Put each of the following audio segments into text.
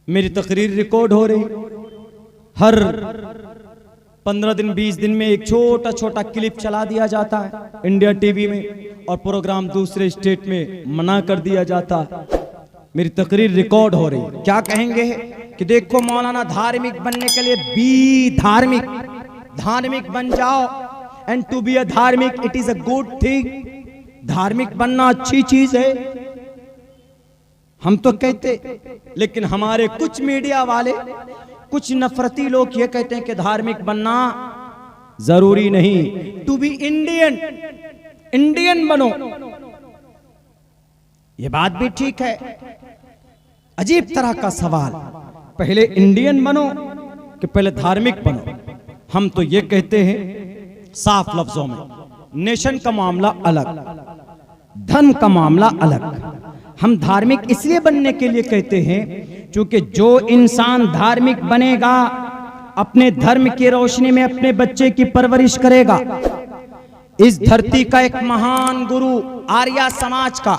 मेरी तकरीर रिकॉर्ड हो रही, हर 15 दिन 20 दिन में एक छोटा छोटा क्लिप चला दिया जाता है इंडिया टीवी में, और प्रोग्राम दूसरे स्टेट में मना कर दिया जाता है। मेरी तकरीर रिकॉर्ड हो रही, क्या कहेंगे कि देखो मौलाना धार्मिक बनने के लिए बी धार्मिक बन जाओ, एंड टू बी अ धार्मिक it is a good thing, धार्मिक बनना अच्छी चीज है, हम तो कहते। लेकिन हमारे कुछ मीडिया वाले, कुछ नफरती लोग ये कहते हैं कि धार्मिक बनना जरूरी नहीं, टू बी इंडियन बनो। ये बात भी ठीक है, अजीब तरह का सवाल, पहले इंडियन बनो कि पहले धार्मिक बनो। हम तो ये कहते हैं साफ लफ्जों में, नेशन का मामला अलग, धर्म का मामला अलग। हम धार्मिक इसलिए बनने के लिए कहते हैं क्योंकि जो इंसान धार्मिक बनेगा अपने धर्म की रोशनी में अपने बच्चे की परवरिश करेगा। इस धरती का एक महान गुरु आर्या समाज का,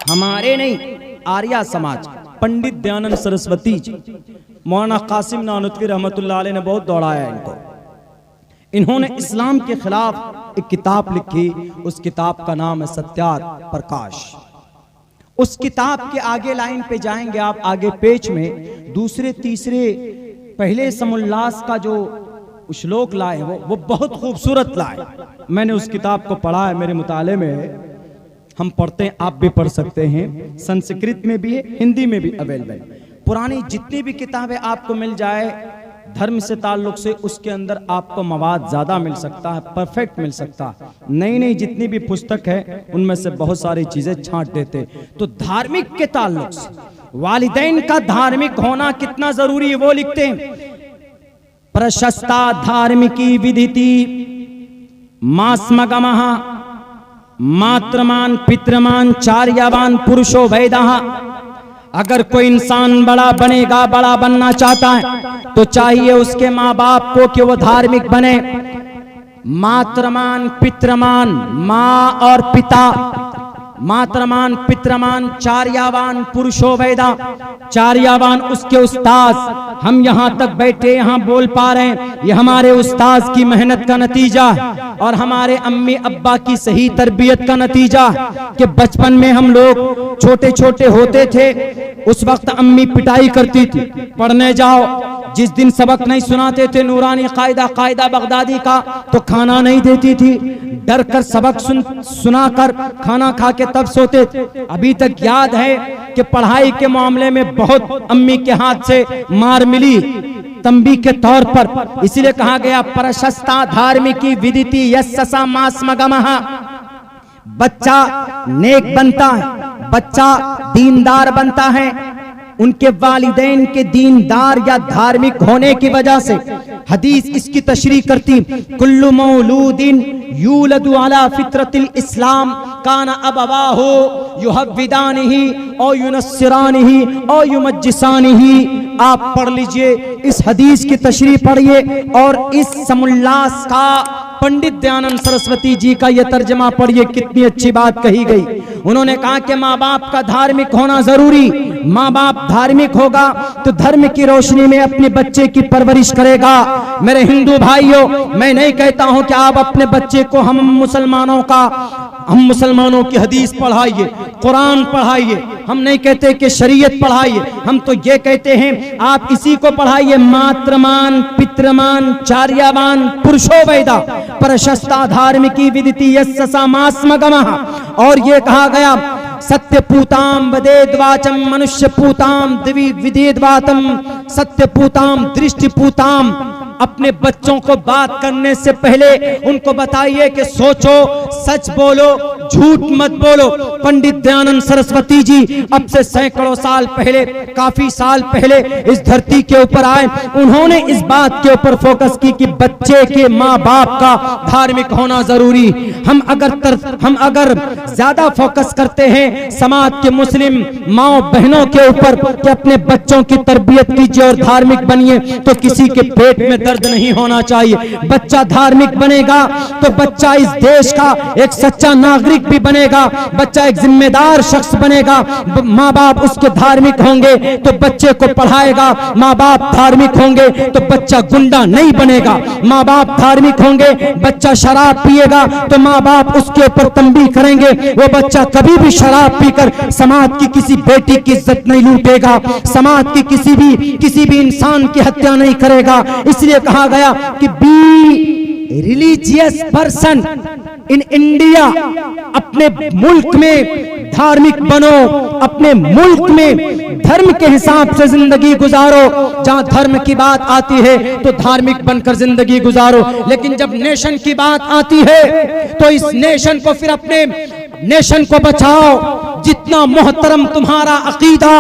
हमारे नहीं, आर्या समाज, पंडित दयानंद सरस्वती जी, मौलाना कासिम नानोतवी रहमतुल्लाह अलैह ने बहुत दौड़ाया इनको। इन्होंने इस्लाम के खिलाफ एक किताब लिखी, उस किताब का नाम है सत्यार्थ प्रकाश। उस किताब के आगे लाइन पे जाएंगे आप, आगे पेज में दूसरे तीसरे पहले समुल्लास का जो श्लोक लाए वो बहुत खूबसूरत लाए। मैंने उस किताब को पढ़ा है, मेरे मुताले में है, हम पढ़ते हैं, आप भी पढ़ सकते हैं, संस्कृत में भी है, हिंदी में भी अवेलेबल। पुरानी जितनी भी किताबें आपको मिल जाए धर्म से ताल्लुक से, उसके अंदर आपको मवाद ज्यादा मिल सकता है, परफेक्ट मिल सकता है। नई जितनी भी पुस्तक है उनमें से बहुत सारी चीजें छांट देते। तो धार्मिक के ताल्लुक से वालिदैन का धार्मिक होना कितना जरूरी है वो लिखते हैं, प्रशस्ता धार्मिकी विदिति मास्मगमः मात्रमान पितृमान चार्यवान पुरुषो वैदः। अगर कोई इंसान बड़ा बनेगा, बड़ा बनना चाहता है तो चाहिए उसके माँ बाप को कि वो धार्मिक बने। मात्रमान पितृमान, माँ और पिता, मात्रमान पितृमान चार्यवान पुरुषो वैदा, चार्यवान उसके उस्ताद। हम यहाँ तक बैठे यहाँ बोल पा रहे हैं, ये हमारे उस्ताद की मेहनत का नतीजा और हमारे अम्मी अब्बा की सही तरबियत का नतीजा। कि बचपन में हम लोग छोटे छोटे होते थे, उस वक्त अम्मी पिटाई करती थी, पढ़ने जाओ, जिस दिन सबक नहीं सुनाते थे नूरानी कायदा बगदादी का तो खाना नहीं देती थी, डर कर सबक सुनाकर खाना खा के तब सोते थे। अभी तक याद है कि पढ़ाई के मामले में बहुत अम्मी के हाथ से मार मिली तंबी के तौर पर। इसीलिए कहा गया प्रशस्ता धार्मिकी विदिति यस्सा मास्मगमः। बच्चा नेक बनता है, बच्चा दीनदार बनता है उनके वालिदैन के दीनदार या धार्मिक होने की वजह से। हदीस इसकी तशरीह करती, कुल्लु मौलूदिन यूलदु अला फित्रतिल इस्लाम काना अबवाहु युहव्विदानिही औ युनस्सिरानिही औ युमज्जिसानिही। आप पढ़ लीजिए, इस हदीस की तशरीह पढ़िए और इस समुल्लास का पंडित दयानंद सरस्वती जी का यह तर्जमा पढ़िए, कितनी अच्छी बात कही गई। उन्होंने कहा कि माँ बाप का धार्मिक होना जरूरी, माँ बाप धार्मिक होगा तो धर्म की रोशनी में अपने बच्चे की परवरिश करेगा। मेरे हिंदू भाइयों, मैं नहीं कहता हूं कि आप अपने बच्चे को हम मुसलमानों की हदीस पढ़ाइए, कुरान पढ़ाइए, हम नहीं कहते कि शरीयत पढ़ाइए, हम तो ये कहते हैं आप इसी को पढ़ाइए, मात्रमान पितृमान चार्यवान पुरुषो वैदा प्रशस्ता धार्मिकी विदिति यस्सा मास्मगमः। और ये कहा गया सत्य पूताम वदेद्वाचम मनुष्य पूताम दिवी विदेद्वातम सत्य पूताम दृष्टि पूताम। अपने बच्चों को बात करने से पहले उनको बताइए कि सोचो, सच बोलो, झूठ मत बोलो। पंडित दयानंद सरस्वती जी अब से सैकड़ों साल पहले, काफी साल पहले इस धरती के ऊपर आए, उन्होंने इस बात के ऊपर फोकस की कि बच्चे के माँ बाप का धार्मिक होना जरूरी। हम अगर ज्यादा फोकस करते हैं समाज के मुस्लिम माओ बहनों के ऊपर कि अपने बच्चों की तरबियत कीजिए और धार्मिक बनिए, तो किसी के पेट में दर्द नहीं होना चाहिए। बच्चा धार्मिक बनेगा तो बच्चा इस देश का एक सच्चा नागरिक नागरिक भी बनेगा, बच्चा एक जिम्मेदार शख्स बनेगा। माँ बाप उसके धार्मिक होंगे तो बच्चे को पढ़ाएगा, माँ बाप धार्मिक होंगे तो बच्चा गुंडा नहीं बनेगा, माँ बाप धार्मिक होंगे, बच्चा शराब पिएगा तो माँ बाप उसके ऊपर तंबीह करेंगे, वो बच्चा कभी भी शराब पीकर समाज की किसी बेटी की इज्जत नहीं लूटेगा, समाज की किसी भी इंसान की हत्या नहीं करेगा। इसलिए कहा गया कि be religious person in India, अपने मुल्क में धार्मिक बनो, अपने मुल्क में धर्म के हिसाब से जिंदगी गुजारो। जहां धर्म की बात आती है तो धार्मिक बनकर जिंदगी गुजारो, लेकिन जब नेशन की बात आती है तो इस नेशन को, फिर अपने नेशन को बचाओ। जितना मोहतरम तुम्हारा अकीदा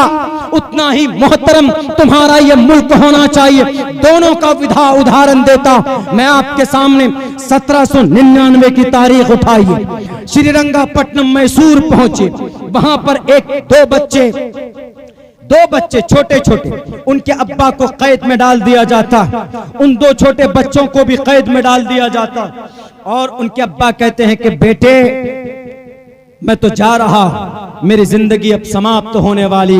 उतना ही मोहतरम तुम्हारा ये मुल्क होना चाहिए। दोनों का विधा उदाहरण देता मैं आपके सामने। 1799 की तारीख उठाइए, श्रीरंगापट्टनम मैसूर पहुंचे, वहां पर दो बच्चे छोटे छोटे, उनके अब्बा को कैद में डाल दिया जाता, उन दो छोटे बच्चों को भी कैद में डाल दिया जाता, और उनके अब्बा कहते हैं कि बेटे मैं तो जा रहा, मेरी जिंदगी अब समाप्त होने वाली,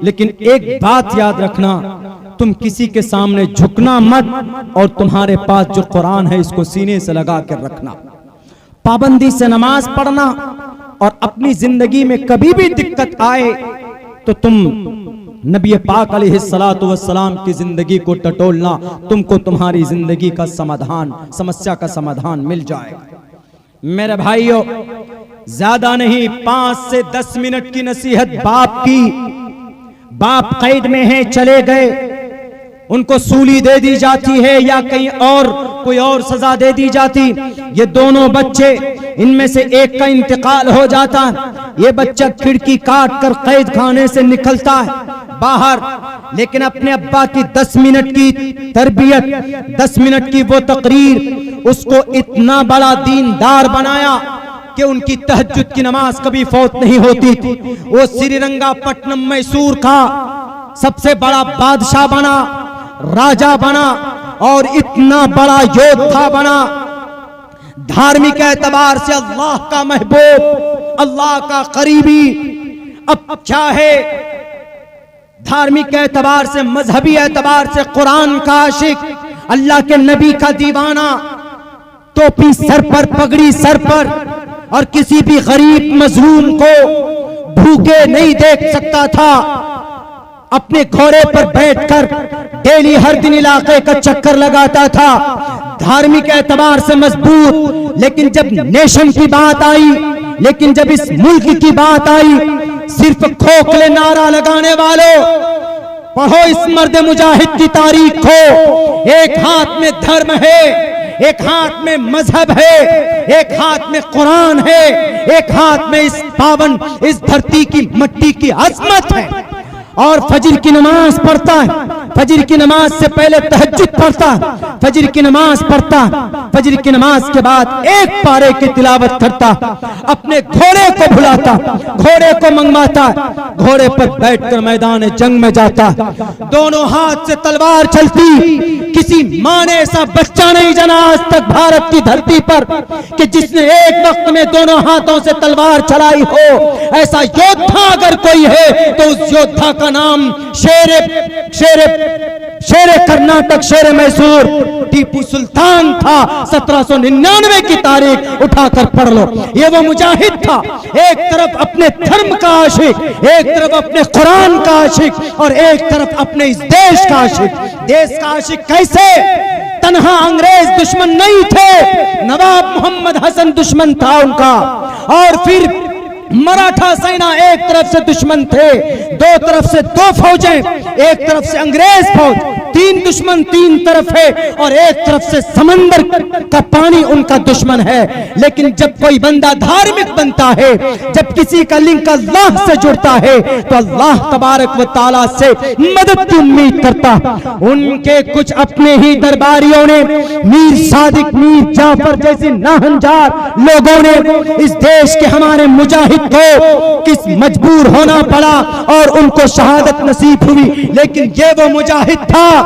लेकिन एक बात याद रखना, तुम किसी के सामने झुकना मत, और तुम्हारे पास जो कुरान है इसको सीने से लगा कर रखना, पाबंदी से नमाज पढ़ना, और अपनी जिंदगी में कभी भी दिक्कत आए तो तुम नबी पाक अलैहिस्सलातु वस्सलाम की जिंदगी को टटोलना, तुमको तुम्हारी जिंदगी का समाधान, समस्या का समाधान मिल जाएगा। मेरे भाइयों, ज्यादा नहीं 5 से 10 मिनट की नसीहत बाप की। बाप कैद में हैं, चले गए, उनको सूली दे दी जाती है या कहीं और कोई और सजा दे दी जाती। ये दोनों बच्चे, इनमें से एक का इंतकाल हो जाता है, ये बच्चा खिड़की काट कर कैद खाने से निकलता है बाहर, लेकिन अपने अब्बा की 10 मिनट की तरबियत, 10 मिनट की वो तकरीर उसको इतना बड़ा दीनदार बनाया कि उनकी तहज्जुद की नमाज कभी फौत नहीं होती थी। वो श्रीरंगापट्टनम मैसूर का सबसे बड़ा बादशाह बना, राजा बना, और इतना बड़ा योद्धा बना, धार्मिक एतबार से अल्लाह का महबूब, अल्लाह का करीबी। अब क्या है, धार्मिक एतबार से, मजहबी एतबार से कुरान का आशिक, अल्लाह के नबी का दीवाना, टोपी सर पर, पगड़ी सर पर, और किसी भी गरीब मजलूम को भूखे नहीं देख सकता था। अपने घोड़े पर बैठकर डेली हर दिन इलाके का चक्कर लगाता था, धार्मिक एतबार से मजबूत। लेकिन जब नेशन की बात आई, लेकिन जब इस मुल्क की बात आई, सिर्फ खोखले नारा लगाने वालों, पढ़ो इस मर्द मुजाहिद की तारीख को। एक हाथ में धर्म है, एक हाथ में मजहब है, एक हाथ में कुरान है, एक हाथ में इस पावन, इस धरती की मट्टी की अजमत है, और फजर की नमाज पढ़ता है। फजर की नमाज से पहले तहज्जुद पढ़ता, फजर की नमाज पढ़ता, फजर की नमाज के बाद एक पारे की तिलावत करता, अपने घोड़े को भुलाता, घोड़े को मंगवाता, घोड़े पर बैठकर मैदान जंग में जाता, दोनों हाथ से तलवार चलती। किसी माँ ने ऐसा बच्चा नहीं जाना आज तक भारत की धरती पर कि जिसने एक वक्त में दोनों हाथों से तलवार चलाई हो। ऐसा योद्धा अगर कोई है तो उस योद्धा का नाम शेर कर्नाटक, शेर मैसूर टीपू सुल्तान था। 1799 की तारीख उठाकर पढ़ लो। ये वो मुजाहिद था, एक तरफ अपने धर्म का आशिक, एक तरफ अपने कुरान का आशिक, और एक तरफ अपने इस देश का आशिक। देश का आशिक कैसे? तन्हा अंग्रेज दुश्मन नहीं थे, नवाब मोहम्मद हसन दुश्मन था उनका, और फिर मराठा सेना एक तरफ से दुश्मन थे, दो तरफ से दो फौजें, एक तरफ से अंग्रेज फौज, तीन दुश्मन तीन तरफ है, और एक तरफ से समंदर का पानी उनका दुश्मन है। लेकिन जब कोई बंदा धार्मिक बनता है, जब किसी का लिंक अल्लाह से जुड़ता है, तो अल्लाह तबारक व तआला से मदद की उम्मीद करता। उनके कुछ अपने ही दरबारियों ने, मीर सादिक, मीर जाफर जैसे नाहंजार लोगों ने इस देश के हमारे मुजाहिद को किस मजबूर होना पड़ा और उनको शहादत नसीब हुई। लेकिन ये वो मुजाहिद था,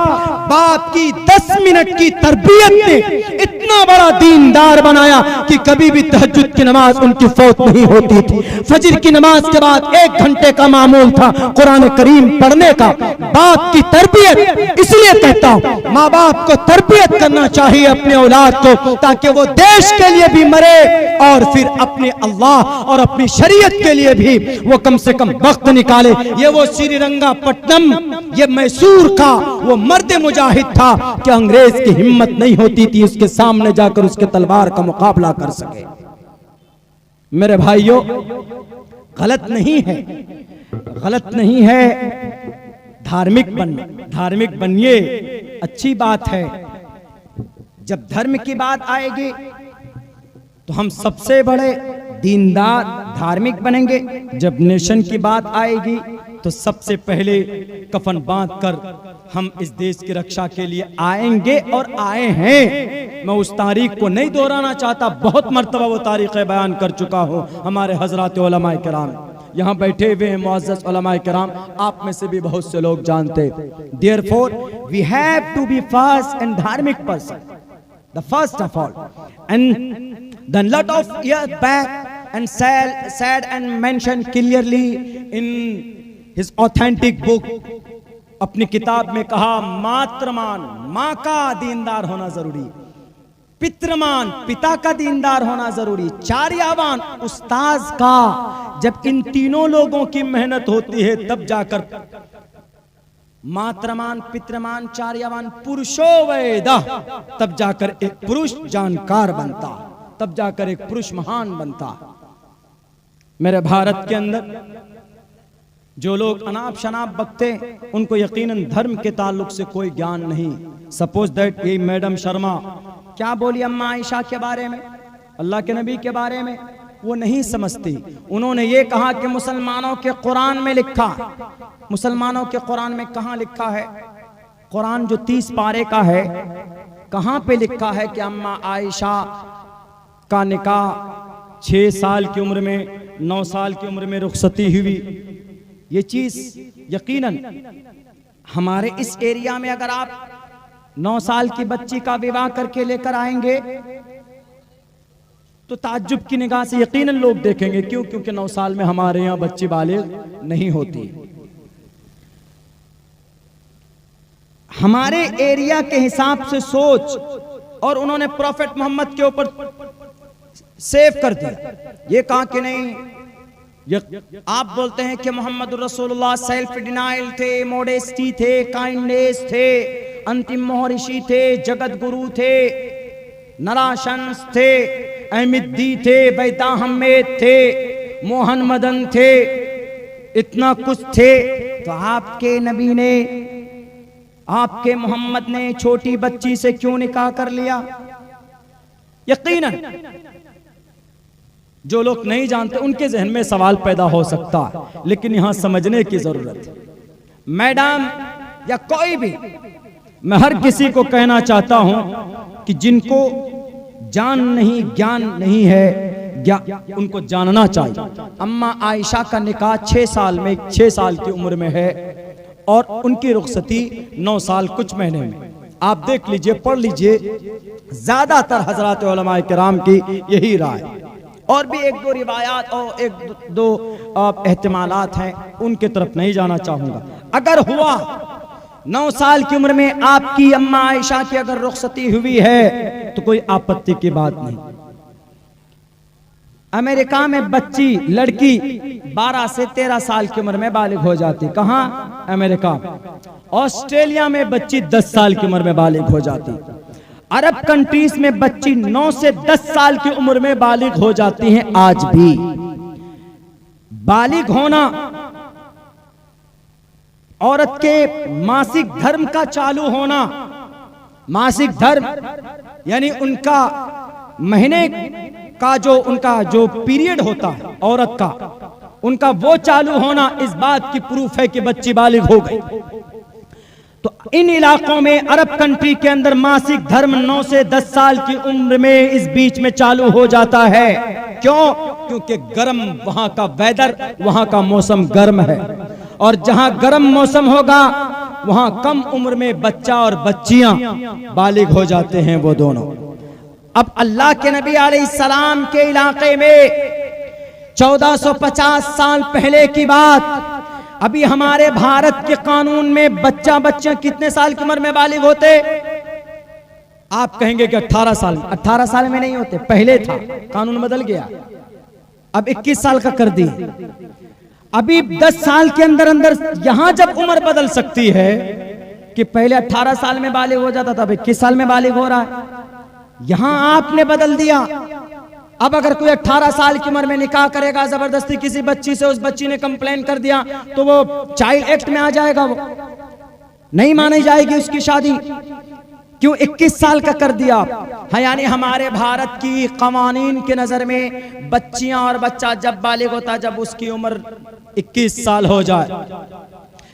बाप की 10 मिनट की तरबियत ने इतनी इतना बड़ा दीनदार बनाया कि कभी भी तहज्जुद की नमाज उनकी फौत नहीं होती थी। फजर की नमाज के बाद 1 घंटे का मामूल था कुरान करीम पढ़ने का। बाप की तरबियत, इसलिए कहता हूं माँ बाप को तरबियत करना चाहिए अपने औलाद को, ताकि वो देश के लिए भी मरे और फिर अपने अल्लाह और अपनी शरीयत के लिए भी वो कम से कम वक्त निकाले। ये वो श्रीरंगापट्टनम, ये मैसूर का वो मर्द मुजाहिद था कि अंग्रेज की हिम्मत नहीं होती थी उसके सामने जाकर उसके तलवार का मुकाबला कर सके। मेरे भाइयों, गलत नहीं है, गलत नहीं है धार्मिक बनिए, अच्छी बात है। जब धर्म की बात आएगी तो हम सबसे बड़े दीनदार धार्मिक बनेंगे। जब नेशन की बात आएगी तो सबसे पहले कफन बांधकर हम इस देश की रक्षा के लिए आएंगे और आए हैं। मैं उस तारीख को नहीं दोहराना चाहता, बहुत मर्तबा वो तारीख बयान कर चुका हूँ। हमारे हजरात उलमाए किराम यहाँ बैठे हुए हैं, मुअज़्ज़ज़ उलमाए किराम, आप में से भी बहुत से लोग जानते। Therefore, we have to be first and धार्मिक person, the first of all, and then lot of years back and said and mentioned clearly in his authentic book, अपनी किताब में कहा मातृमान माँ का दीनदार होना जरूरी, पितृमान पिता का दीनदार होना जरूरी, चार्यावान उस्ताज का। जब इन तीनों लोगों की मेहनत होती है तब जाकर मातृमान पितृमान चार्यावान पुरुषो वेदा, तब जाकर एक पुरुष जानकार बनता, तब जाकर एक पुरुष महान बनता। मेरे भारत के अंदर जो लोग अनाप शनाप बकते उनको यकीनन धर्म के ताल्लुक से कोई ज्ञान नहीं। सपोज दैट ये मैडम शर्मा क्या बोली अम्मा आयशा के बारे में, अल्लाह के नबी के बारे में, वो नहीं समझती। उन्होंने ये कहा कि मुसलमानों के कुरान में लिखा, मुसलमानों के कुरान में कहाँ लिखा है? कुरान जो 30 पारे का है, कहाँ पे लिखा है कि अम्मा आयशा का निकाह 6 साल की उम्र में, 9 साल की उम्र में रुखसती हुई? ये चीज यकीनन हमारे इस एरिया में अगर आप 9 साल की बच्ची का विवाह करके लेकर आएंगे तो ताज्जुब की निगाह से यकीनन लोग देखेंगे। क्यों? क्योंकि 9 साल में हमारे यहाँ बच्ची बालिग नहीं होती। हमारे एरिया के हिसाब से सोच, और उन्होंने प्रॉफेट मोहम्मद के ऊपर सेव कर दिया। ये कहा कि नहीं, आप बोलते हैं कि मोहम्मद रसूलुल्लाह सेल्फ डिनाइल थे, मोडेस्टी थे, काइंडनेस थे, अंतिम महर्षि थे, जगत गुरु थे, नराशंस थे, अहमदी थे, बैता हमेद थे, मोहन मदन थे, इतना कुछ थे। तो आपके नबी ने, आपके मोहम्मद ने छोटी बच्ची से क्यों निकाह कर लिया? यकीनन जो लोग नहीं जानते उनके जहन में सवाल पैदा हो सकता है, लेकिन यहां समझने की जरूरत है। मैडम या कोई भी, मैं हर किसी को कहना चाहता हूं कि जिनको जान नहीं, ज्ञान नहीं है, उनको जानना चाहिए। अम्मा आयशा का निकाह 6 साल में, 6 साल की उम्र में है और उनकी रुखसती 9 साल कुछ महीने में। आप देख लीजिए, पढ़ लीजिए, ज्यादातर हजरात उलमाए किराम की यही राय। और भी 1-2 रिवायात और 1-2 एहतिमालात हैं, उनके तरफ नहीं जाना चाहूंगा। अगर हुआ 9 साल की उम्र में आपकी अम्मा आयशा की अगर रुखसती हुई है तो कोई आपत्ति की बात नहीं। अमेरिका में बच्ची, लड़की 12 से 13 साल की उम्र में बालिग हो जाती। कहां? अमेरिका। ऑस्ट्रेलिया में बच्ची 10 साल की उम्र में बालिग हो जाती। अरब कंट्रीज में बच्ची 9 से 10 साल की उम्र में बालिग हो जाती हैं। आज भी बालिग होना औरत के मासिक धर्म का चालू होना, मासिक धर्म यानी उनका महीने का जो पीरियड होता है औरत का, उनका वो चालू होना इस बात की प्रूफ है कि बच्ची बालिग हो गई। तो इन इलाकों में, अरब कंट्री के अंदर मासिक धर्म 9 से 10 साल की उम्र में इस बीच में चालू हो जाता है। क्यों? क्योंकि गर्म वहां का वेदर, वहां का मौसम गर्म है, और जहां गर्म मौसम होगा वहां कम उम्र में बच्चा और बच्चियां बालिग हो जाते हैं वो दोनों। अब अल्लाह के नबी अलैहिस्सलाम के इलाके में 1450 साल पहले की बात। अभी हमारे भारत के कानून में बच्चे कितने साल की उम्र में बालिग होते? आप कहेंगे कि 18 साल। 18 साल में नहीं होते, पहले था, कानून बदल गया, अब 21 साल का कर दिए। अभी 10 साल के अंदर अंदर यहां जब उम्र बदल सकती है कि पहले 18 साल में बालिग हो जाता था, अब 21 साल में बालिग हो रहा है, यहां आपने बदल दिया। अब अगर कोई 18 साल की उम्र में निकाह करेगा जबरदस्ती किसी बच्ची से, उस बच्ची ने कंप्लेन कर दिया तो वो चाइल्ड एक्ट में आ जाएगा, वो नहीं मानी जाएगी उसकी शादी। क्यों 21 साल का कर दिया? हाँ, यानी हमारे भारत की कवानीन के नजर में बच्चियां और बच्चा जब बालिग होता है जब उसकी उम्र 21 साल हो जाए।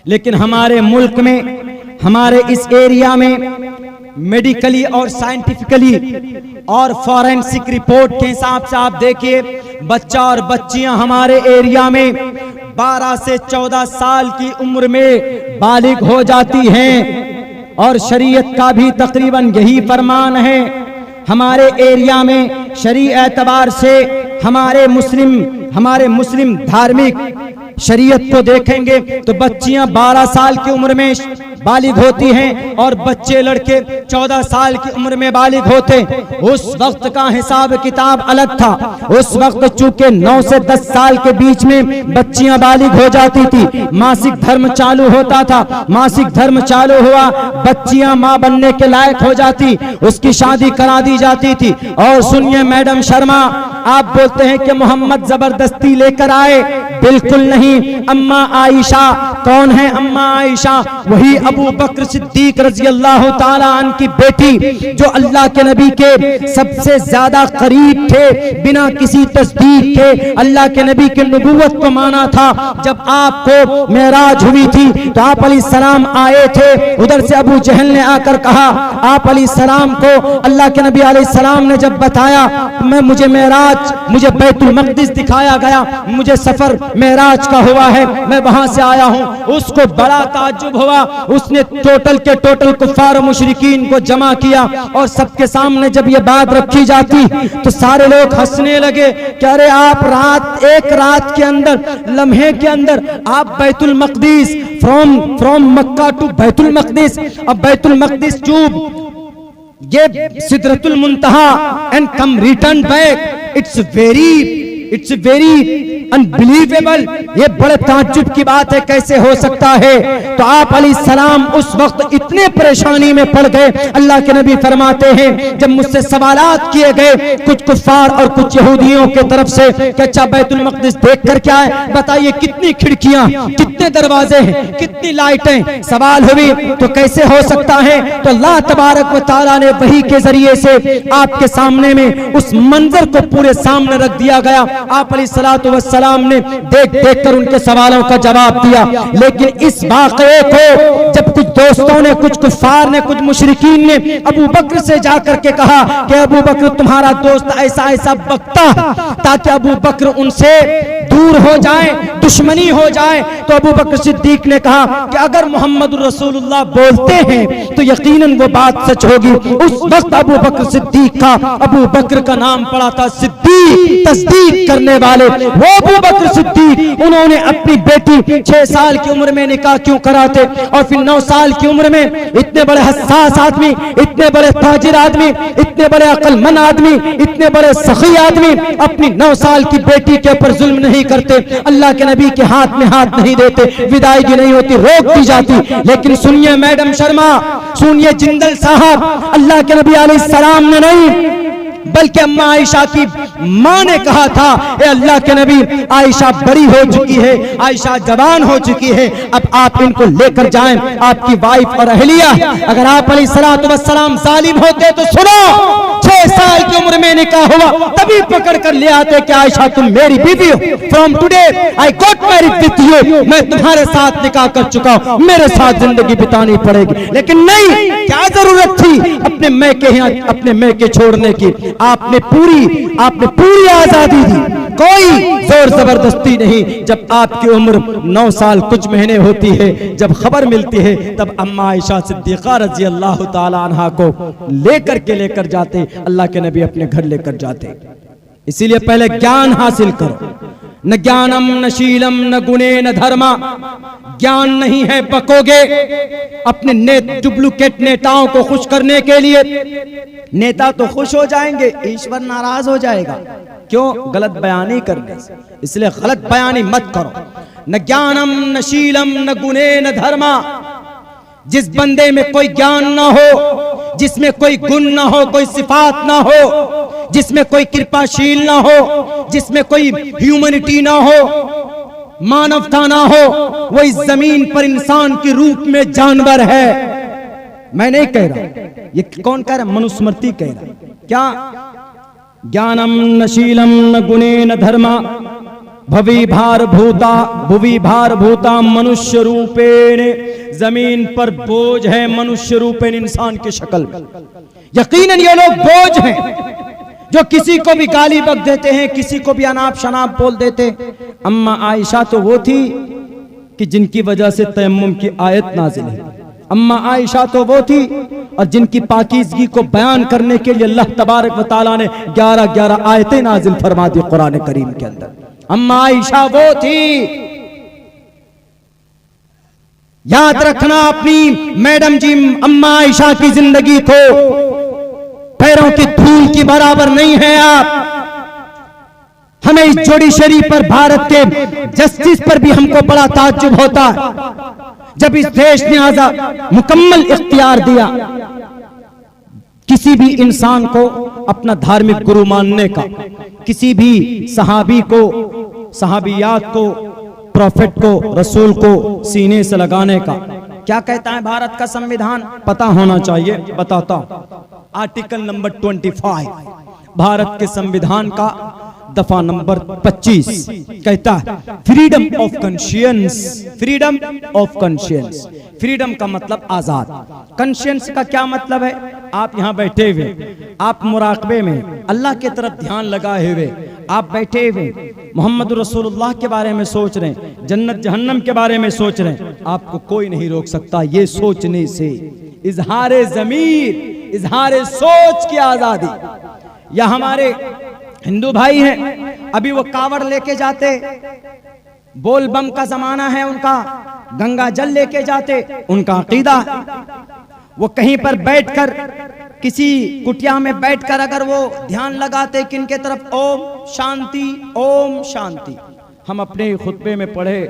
लेकिन हमारे मुल्क में, हमारे इस एरिया में मेडिकली और साइंटिफिकली और फॉरेंसिक रिपोर्ट के हिसाब से आप देखिए, बच्चा और बच्चियां हमारे एरिया में 12 से 14 साल की उम्र में बालिग हो जाती हैं। और शरीयत का भी तकरीबन यही फरमान है। हमारे एरिया में शरीय एतबार से हमारे मुस्लिम धार्मिक शरीयत को देखेंगे तो बच्चियां 12 साल की उम्र में बालिग होती हैं और बच्चे लड़के 14 साल की उम्र में बालिग होते। उस वक्त का हिसाब किताब अलग था। उस वक्त चूंकि 9 से 10 साल के बीच में बच्चियां बालिग हो जाती थी, मासिक धर्म चालू होता था। मासिक धर्म चालू हुआ, बच्चियां मां बनने के लायक हो जाती, उसकी शादी करा दी जाती थी। और सुनिए मैडम शर्मा, आप बोलते हैं कि मोहम्मद जबरदस्ती लेकर आए, बिल्कुल नहीं। अम्मा आयशा कौन है? अम्मा आयशा वही अबू बकर सिद्दीक रज़ी अल्लाह ताला अन्हु की बेटी, जो अल्लाह के नबी के सबसे ज्यादा करीब थे, बिना किसी तस्दीक के अल्लाह के नबी की नबूवत को माना था। जब आपको मेराज हुई थी तो आप अलैहिस्सलाम आए थे, उधर से अबू जहल ने आकर कहा आप अलैहिस्सलाम को, अल्लाह के नबी अलैहिस्सलाम ने जब बताया मुझे मेराज, मुझे बैतुल मक़दिस दिखाया गया, मुझे सफर मेराज का हुआ है, मैं वहां से आया हूं। उसको बड़ा ताज्जुब हुआ। उसने टोटल के टोटल कुफ़ार और मुशरिकीन को जमा किया और सबके सामने जब ये बात रखी जाती तो सारे लोग हंसने लगे कि अरे आप एक रात के अंदर, लम्हे के अंदर आप Baitul Maqdis, from Mecca to Baitul Maqdis, अब बैतुल मक़दिस टू ये Sidratul Muntaha and come return back, it's very unbelievable. ये बड़े ताज्जुब की बात है, कैसे हो सकता है? तो आप अलैहिस्सलाम उस वक्त इतने परेशानी में पड़ गए। अल्लाह के नबी फरमाते हैं, जब मुझसे सवालात किए गए कुछ कुफ्फार और कुछ यहूदियों के तरफ से कि अच्छा बैतुल मक़दिस देख कर क्या है, बताइए कितनी खिड़कियां, कितने दरवाजे हैं, कितनी लाइटें, सवाल हुई तो कैसे हो सकता है? तो अल्लाह तबारक व तआला ने वही के जरिए से आपके सामने में उस मंजर को पूरे सामने रख दिया गया। आप अलैहिस्सलातु वस्सलाम ने देख देख कर उनके सवालों का जवाब दिया। लेकिन इस वाक़ये को जब कुछ दोस्तों ने, कुछ कुफ़ार ने, कुछ मुशरिकीन ने अबू बकर से जाकर के कहा कि अबू बकर तुम्हारा दोस्त ऐसा ऐसा बकता, ताकि अबू बकर उनसे दूर हो जाए, दुश्मनी हो जाए, तो अबू बकर सिद्दीक ने कहा कि अगर मोहम्मद रसूलुल्लाह बोलते हैं तो यकीनन वो बात सच होगी। उस वक्त अबू बकर सिद्दीक का, अबू बकर का नाम पड़ा था सिद्दीक, तस्दीक करने वाले। वो अबू बकर सिद्दीक, उन्होंने अपनी बेटी 6 साल की उम्र में निकाह क्यों कराते और फिर 9 साल की उम्र में इतने बड़े हसास आदमी, इतने बड़े ताजिर आदमी, इतने बड़े अक्लमंद आदमी, इतने बड़े सखी आदमी अपनी 9 साल की बेटी के ऊपर जुल्म नहीं करते, अल्लाह के नबी के हाथ में हाथ नहीं देते, विदाईगी नहीं होती, रोक दी जाती। लेकिन सुनिए मैडम शर्मा, सुनिए जिंदल साहब, अल्लाह के नबी अलैहिस्सलाम ने नहीं बल्कि अम्मा आयशा की माँ ने कहा था, ए अल्लाह के नबी, आयशा बड़ी हो चुकी है, आयशा जवान हो चुकी है, अब आप इनको लेकर जाएं, आपकी वाइफ और अहलिया। अगर आप अलैहिस्सलातु वस्सलाम जालिम होते तो सुनो, 6 साल की उम्र में निकाह हुआ तभी पकड़ कर ले आते कि आयशा तुम मेरी बीवी हो, from today I got married with you, मैं तुम्हारे साथ निकाह कर चुका हूं, मेरे साथ जिंदगी बितानी पड़ेगी। लेकिन नहीं, क्या जरूरत थी अपने मैके छोड़ने की? आपने पूरी आजादी दी, कोई जोर जबरदस्ती नहीं। जब जब आपकी उम्र 9 साल कुछ महीने होती है, जब खबर मिलती है, तब अम्मा आयशा सिद्दीक़ा रज़ी अल्लाह ताला अन्हा को लेकर जाते, अल्लाह के नबी अपने घर लेकर जाते। इसीलिए पहले ज्ञान हासिल करो। न ज्ञानम न शीलम न गुणे न धर्मा, ज्ञान नहीं है बकोगे अपने डुप्लीकेट नेताओं को खुश करने के लिए। नेता तो खुश हो जाएंगे, ईश्वर नाराज हो जाएगा। क्यों? गलत बयानी करने से। इसलिए गलत बयानी मत करो। न ज्ञानम न शीलम न गुणे न धर्मा, जिस बंदे में कोई ज्ञान ना हो, जिसमें कोई गुण ना हो, कोई सिफात ना हो, जिसमें कोई कृपाशील ना हो, जिसमें कोई ह्यूमैनिटी ना हो, मानवता ना हो, वो इस जमीन पर इंसान के रूप में जानवर है। मैं नहीं कह रहा, ये कौन कह रहा? मनुस्मृति कह रहा। क्या? ज्ञानम न शीलम न गुणे न धर्मा भुवि भार भूता मनुष्य रूपेण, जमीन पर बोझ है मनुष्य रूपेण, इंसान की शक्ल में। यकीनन ये लोग बोझ हैं जो किसी को भी गाली बक देते हैं, किसी को भी अनाप शनाप बोल देते। अम्मा आयशा तो वो थी कि जिनकी वजह से तयम्मुम की आयत नाजिल है। अम्मा आयशा तो वो थी और जिनकी पाकीज़गी को बयान करने के लिए अल्लाह तबारक व तआला ने 11 आयतें नाजिल फरमा दी कुरान करीम के अंदर। अम्मा आयशा वो थी। याद रखना अपनी मैडम जी अम्मा आयशा की जिंदगी को पैरों की धूल की बराबर नहीं है आप। हमें इस जुडिशरी पर, भारत के जस्टिस पर भी हमको बड़ा ताज्जुब होता है जब इस देश ने आजाद मुकम्मल इख्तियार दिया किसी भी इंसान को अपना धार्मिक गुरु मानने का, किसी भी सहाबी को, सहाबियात को, प्रॉफिट को, रसूल को सीने से लगाने का। क्या कहता है भारत का संविधान? पता होना चाहिए, बताता हूं। आर्टिकल नंबर 25 भारत के संविधान का दफा नंबर 25 कहता है freedom of conscience. Freedom of conscience, freedom का मतलब आजाद। कॉन्शियंस का क्या मतलब है? आप यहाँ बैठे हुए, आप मुराकबे में अल्लाह की तरफ ध्यान लगाए हुए आप बैठे हुए, मोहम्मद रसूलुल्लाह के बारे में सोच रहे हैं, जन्नत जहन्नम के बारे में सोच रहे हैं, आपको कोई नहीं रोक सकता ये सोचने से। इजहारे ज़मीर, इजहारे सोच की आजादी। या हमारे हिंदू भाई हैं, अभी वो कावड़ लेके जाते, बोल बम का जमाना है उनका, गंगा जल लेके जाते, उनका अकीदा। वो कहीं पर बैठकर, किसी कुटिया में बैठकर अगर वो ध्यान लगाते किनके तरफ, ओम शांति ओम शांति। हम अपने खुतबे में पढ़े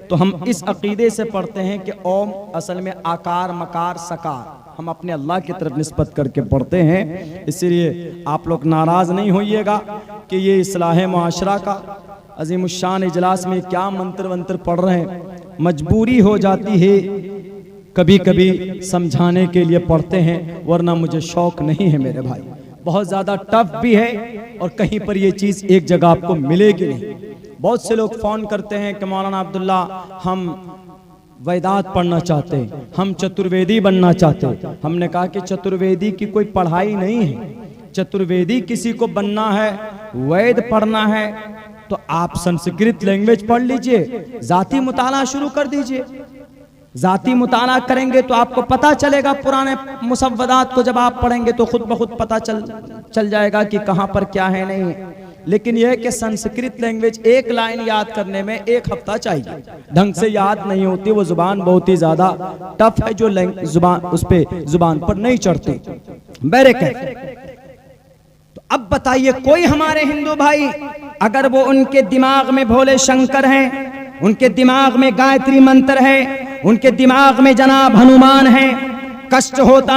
तो हम इस अकीदे से पढ़ते हैं कि ओम असल में आकार मकार सकार, हम अपने अल्लाह की तरफ निस्बत करके पढ़ते हैं। इसलिए आप लोग नाराज नहीं होइएगा कि ये इस्लाह मुआशरा का अज़ीमुश्शान इजलास में क्या मंत्र वंत्र पढ़ रहे हैं। मजबूरी हो जाती है, कभी कभी समझाने के लिए पढ़ते हैं, वरना मुझे शौक नहीं है मेरे भाई। बहुत ज़्यादा टफ भी है और कहीं पर ये चीज़ एक जगह आपको मिलेगी नहीं। बहुत से लोग फ़ोन करते हैं कि मौलाना अब्दुल्ला हम वेदात पढ़ना चाहते हैं, हम चतुर्वेदी बनना चाहते हैं। हमने कहा कि चतुर्वेदी की कोई पढ़ाई नहीं है। चतुर्वेदी किसी को बनना है, वेद पढ़ना है तो आप संस्कृत लैंग्वेज पढ़ लीजिए, जाती मुताला शुरू कर दीजिए। जाती मुताला करेंगे तो आपको पता चलेगा, पुराने मुसव्वदात को जब आप पढ़ेंगे तो खुद ब खुद पता चल जाएगा कि कहाँ पर क्या है नहीं है। लेकिन यह कि संस्कृत लैंग्वेज एक लाइन याद करने में 1 हफ्ता चाहिए, ढंग से याद नहीं होती। वो जुबान बहुत ही ज्यादा टफ है, जो जुबान उस पे जुबान पर नहीं चढ़ती। तो अब बताइए, कोई हमारे हिंदू भाई अगर वो उनके दिमाग में भोले शंकर हैं, उनके दिमाग में गायत्री मंत्र है, उनके दिमाग में जनाब हनुमान है, कष्ट होता